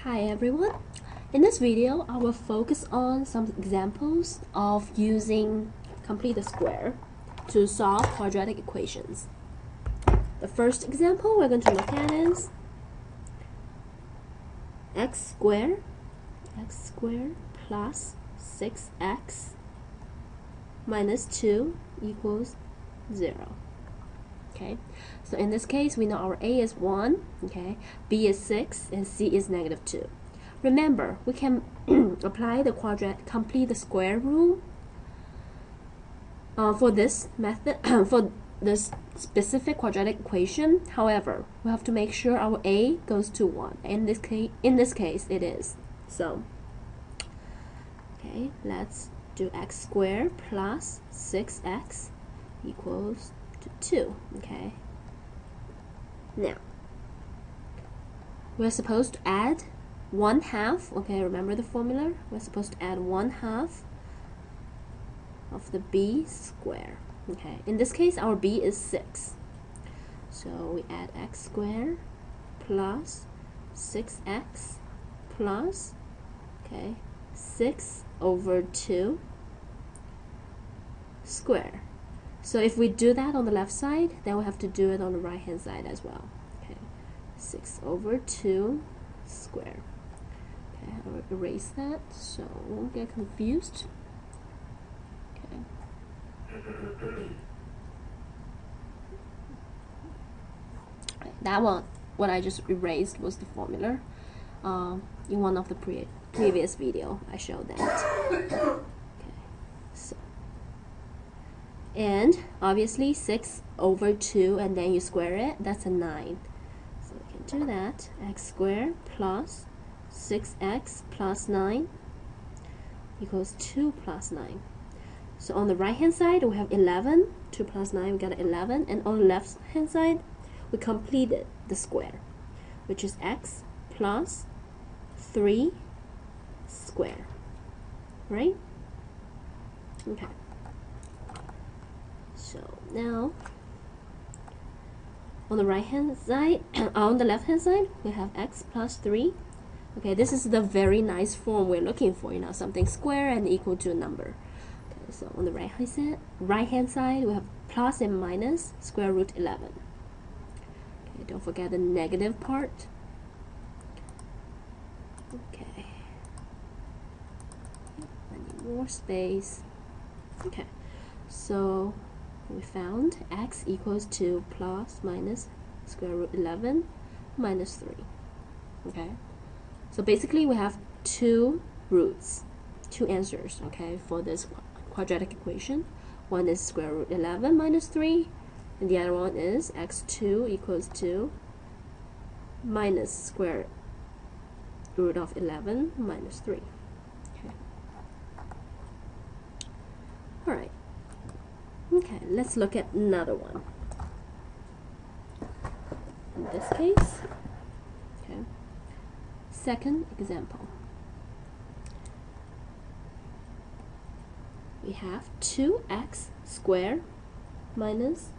Hi everyone. In this video, I will focus on some examples of using complete the square to solve quadratic equations. The first example we're going to look at is x squared plus 6x minus 2 equals 0. Okay, so in this case, we know our a is 1, okay, b is 6, and c is negative 2. Remember, we can apply the complete the square rule for this method, for this specific quadratic equation. However, we have to make sure our a goes to 1. In this case, it is. So, okay, let's do x squared plus 6x equals 2. Okay, now we're supposed to add 1/2. Okay, remember the formula? We're supposed to add 1/2 of the b squared. Okay, in this case our b is 6, so we add x squared plus 6x plus 6 over 2 square. So if we do that on the left side, then we have to do it on the right hand side as well. Okay, 6 over 2 square. Okay, I'll erase that so we won't get confused. Okay. That one, what I just erased, was the formula. In one of the previous video, I showed that. And obviously 6 over 2 and then you square it, that's a 9. So we can do that. X squared plus 6x plus 9 equals 2 plus 9. So on the right hand side we have 11. 2 plus 9, we got 11. And on the left hand side we completed the square, which is x plus 3 squared. Right? Okay. So now, on the right hand side, on the left hand side, we have x plus 3. Okay, this is the very nice form we're looking for, you know, something square and equal to a number. Okay, so on the right hand side, we have plus and minus square root 11. Okay, don't forget the negative part. Okay, I need more space. Okay, so we found x equals to plus minus square root 11 minus 3. Okay, so basically we have two roots, two answers, okay, for this quadratic equation. One is square root 11 minus 3, and the other one is x2 equals to minus square root of 11 minus 3. Okay, all right. Okay, let's look at another one. In this case, okay, second example. We have 2x squared minus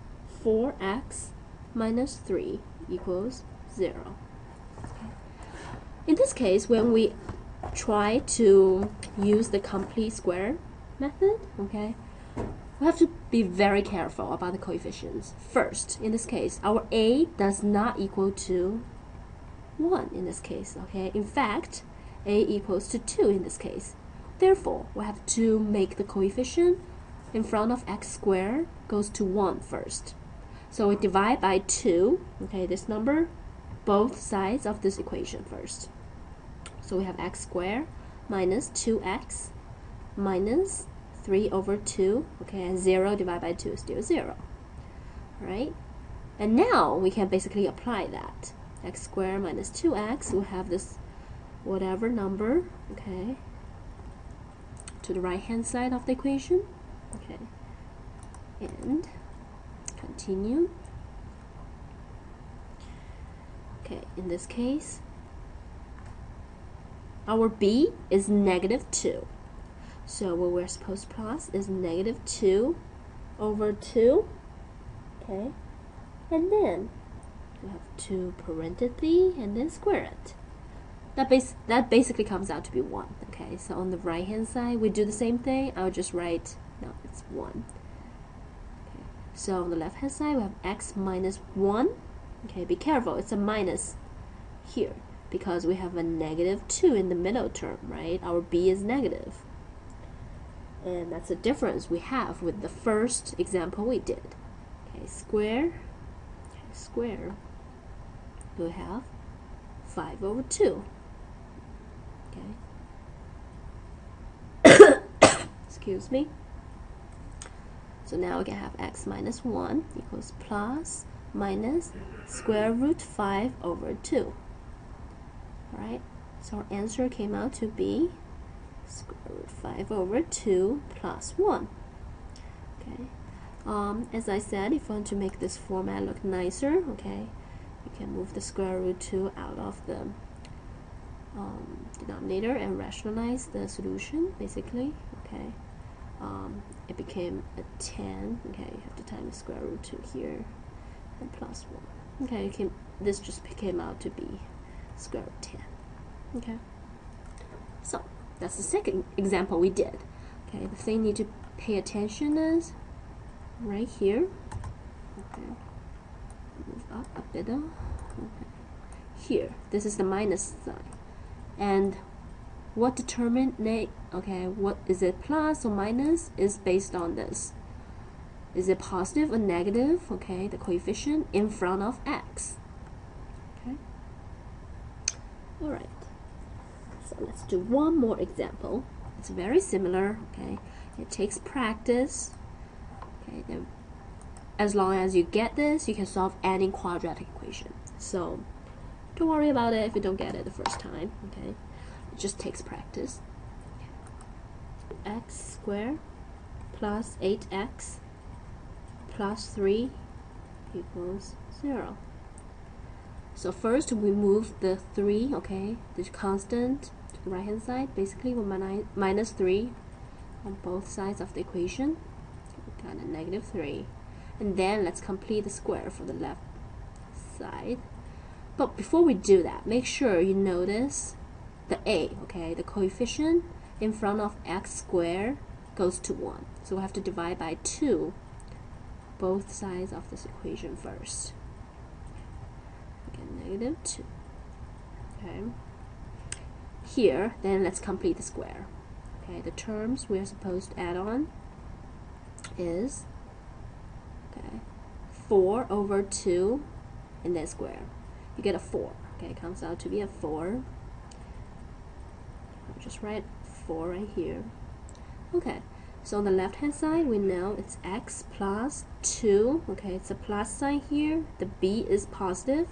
4x minus 3 equals 0. Okay. In this case, when we try to use the complete square method, okay, we have to be very careful about the coefficients. First, in this case, our a does not equal to 1 in this case, okay? In fact, a equals to 2 in this case. Therefore, we have to make the coefficient in front of x squared goes to 1 first. So we divide by 2, okay, this number, both sides of this equation first. So we have x squared minus 2x minus 3 over 2, okay, and 0 divided by 2 is still 0. Alright? And now we can basically apply that. X squared minus 2x, we'll have this whatever number, okay, to the right hand side of the equation. Okay. And continue. Okay, in this case, our b is negative 2. So what we're supposed to plus is negative 2 over 2, okay, and then we have 2 parentheses and then square it. that basically comes out to be 1. Okay, so on the right hand side we do the same thing. I'll just write, no, it's 1. Okay, so on the left hand side we have x minus 1. Okay, be careful, it's a minus here because we have a negative 2 in the middle term, right? Our b is negative, and that's the difference we have with the first example we did. Okay, square, we'll have 5 over 2. Okay. Excuse me. So now we can have x minus 1 equals plus minus square root 5 over 2. Alright, so our answer came out to be square root 5 over 2 plus 1. Okay. As I said, if you want to make this format look nicer, okay, you can move the square root 2 out of the denominator and rationalize the solution, basically. Okay. It became a 10. Okay, you have to times square root 2 here and plus 1. Okay, this just came out to be square root 10. Okay, so that's the second example we did. Okay, the thing you need to pay attention is right here. Okay, move up a bit. Okay. Here, this is the minus sign, and what determine okay, what is it, plus or minus, is based on this. Is it positive or negative? Okay, the coefficient in front of x. Okay. All right. So let's do one more example. It's very similar. Okay, it takes practice. Okay, then as long as you get this, you can solve any quadratic equation. So don't worry about it if you don't get it the first time. Okay, it just takes practice. X squared plus 8x plus 3 equals 0. So first we move the 3, okay, the constant to the right hand side. Basically we're minus 3 on both sides of the equation. We got a negative 3. And then let's complete the square for the left side. But before we do that, make sure you notice the a, okay, the coefficient in front of x squared goes to 1. So we have to divide by 2 both sides of this equation first. Negative 2. Okay. Here, then let's complete the square. Okay, the terms we are supposed to add on is 4 over 2 and then square. You get a 4. Okay, it comes out to be a 4. I'll just write 4 right here. Okay, so on the left hand side we know it's x plus 2. Okay, it's a plus sign here. The b is positive.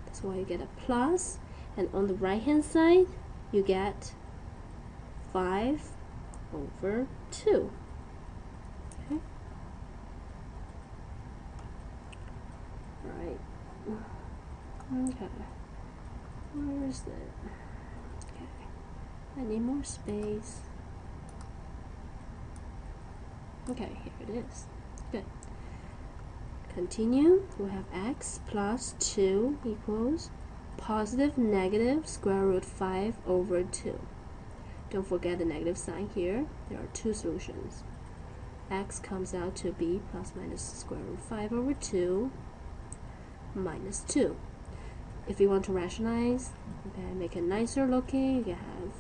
That's why you get a plus. And on the right hand side you get 5 over 2. Okay. Right. Okay. Where is that? Okay. I need more space. Okay, here it is. Good. Continue. We have x plus 2 equals positive negative square root 5 over 2. Don't forget the negative sign here. There are two solutions. X comes out to be plus minus square root 5 over 2 minus 2. If you want to rationalize, okay, make it nicer looking, you can have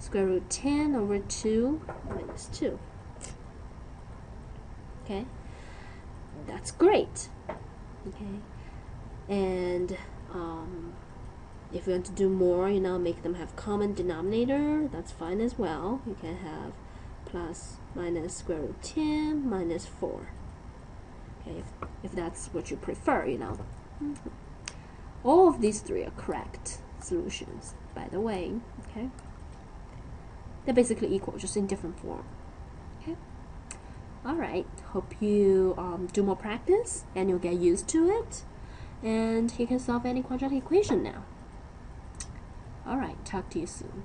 square root 10 over 2 minus 2. Okay, that's great. Okay, and if you want to do more, you know, make them have common denominator, that's fine as well. You can have plus minus square root 10 minus 4. Okay, if that's what you prefer, you know. All of these three are correct solutions, by the way. Okay, they're basically equal, just in different form. Okay, all right. Hope you do more practice and you'll get used to it, and you can solve any quadratic equation now. All right, talk to you soon.